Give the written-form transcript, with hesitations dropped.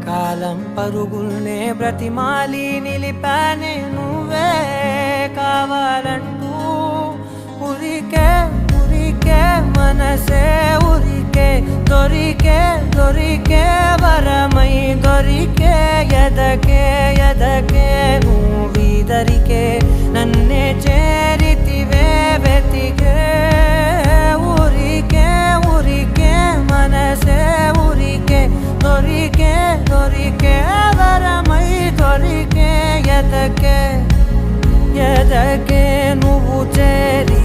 కాలం పరుగుల్నే బ్రతిమాలి నిలిపానే నువ్వే కావాలంటూ ఉరికే ఉరికే మనసే ఉరికే దొరికే వరమై దొరికే ఎదకే నువ్వీదరికే నన్నే చేరితివే వెతికే ఉరికే మనసే ఉరికే దొరికే వరమై దొరికే ఎదకే నువ్వు చేరి